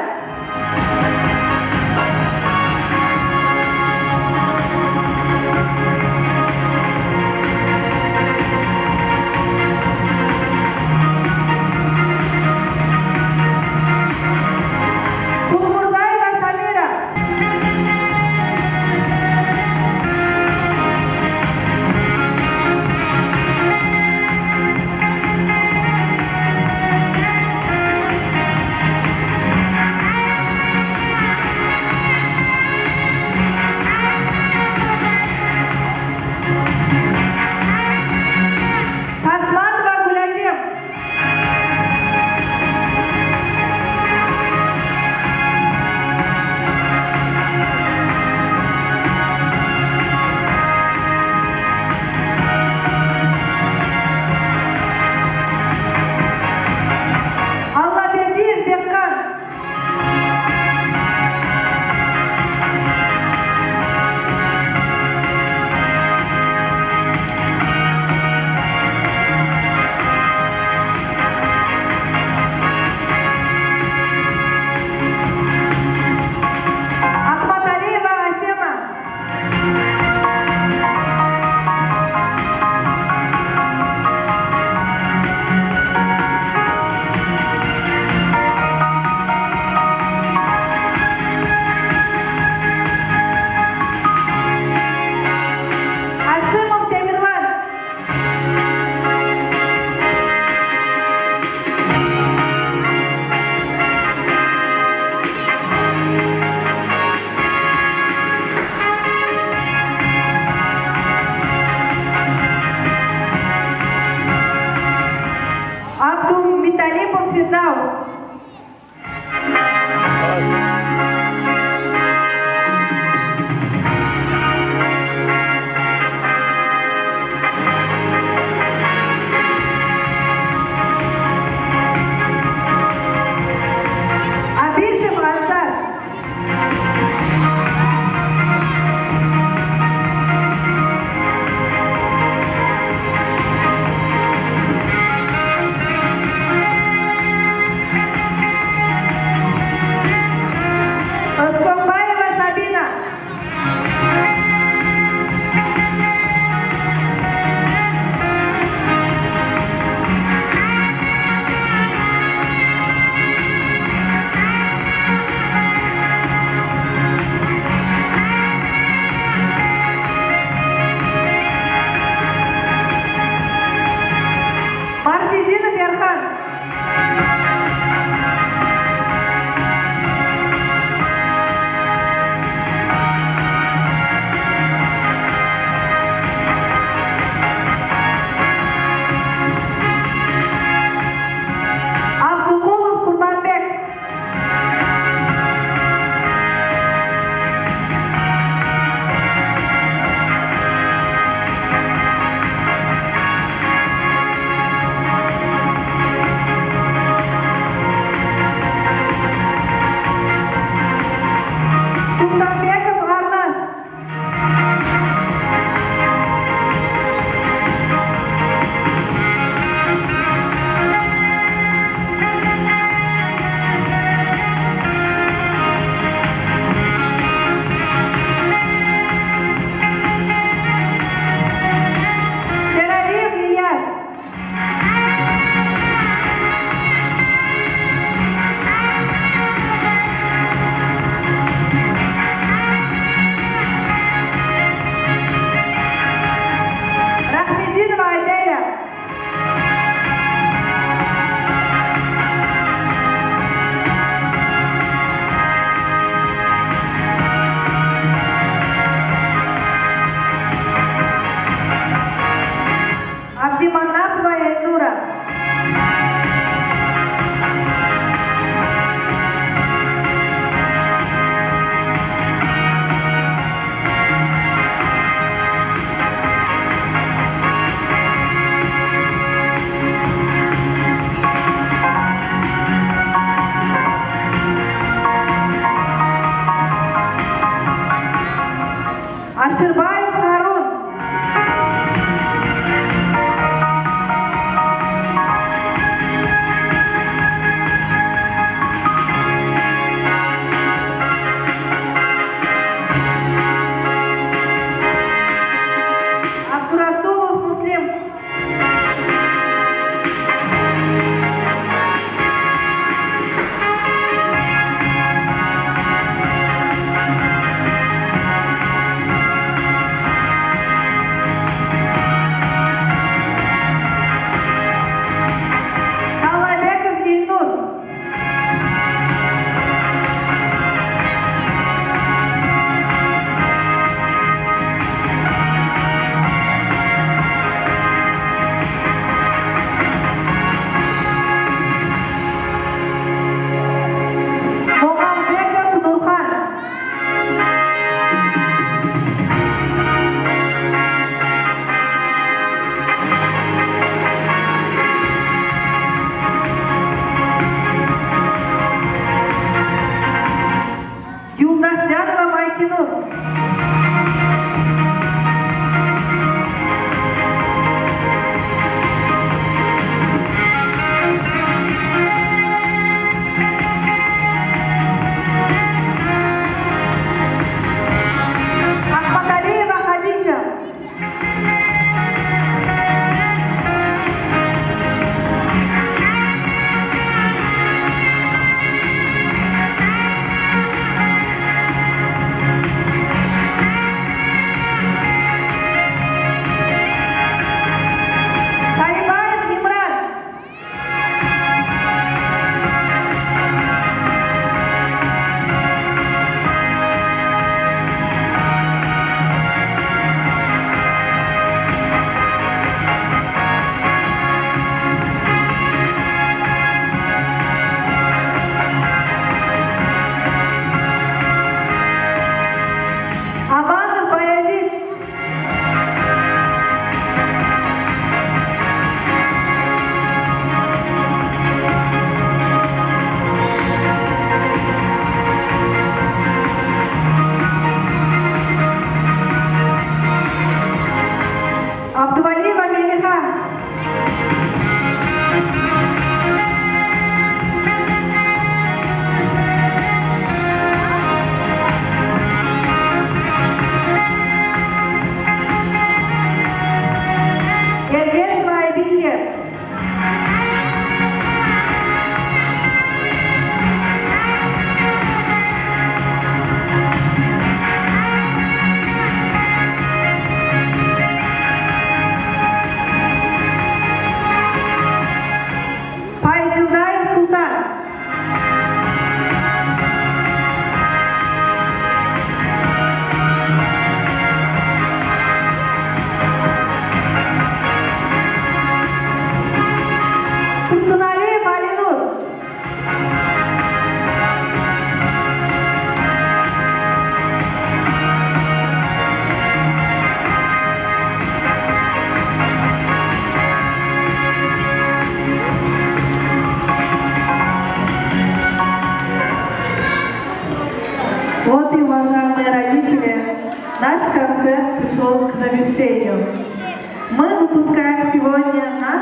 А більше Франца.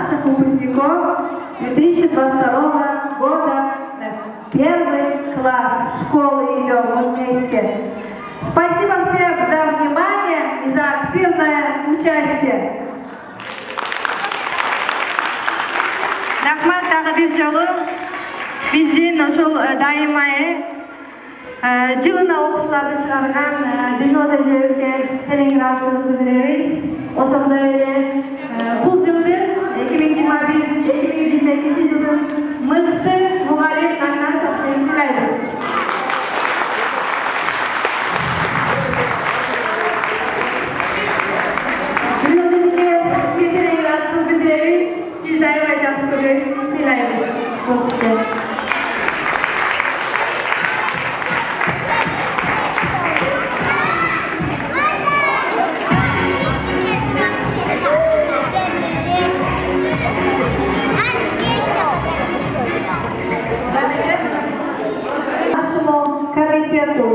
наших выпускников 2022 года. Первый класс школы идем вместе. Спасибо всем за внимание и за активное участие. Рахмат тағы бір жолы бізден ошол дайымайы жылына оқушыларды шығарған Динода жерге терең рахматымызды білдіреміз. Ошондой эле бул жылдын 2021-2022 жылдын мыкты мугалим номинациясын сыйлайбыз. Сизге терең рахматымызды билдиребиз. Сиз аябай жакшы көрөсүз, сыйлайбыз. Нашему комитету.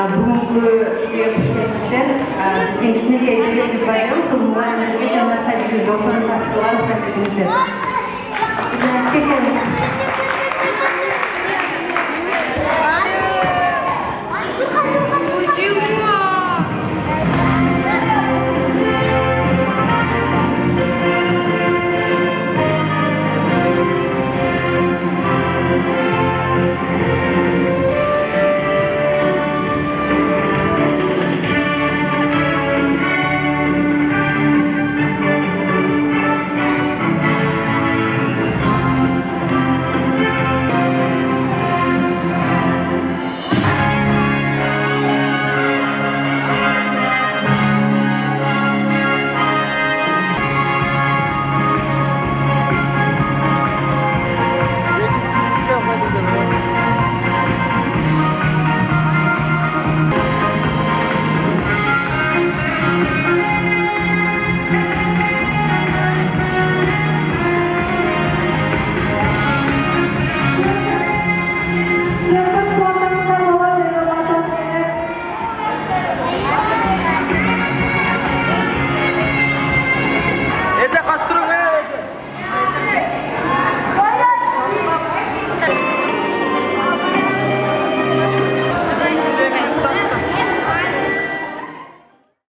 Бүгінгі жүйеқішкерліктер бізген кішінекей жүректі байым бұл мұғалімдерге жаңа сәлемді оқырын тапсырған сәлемдер.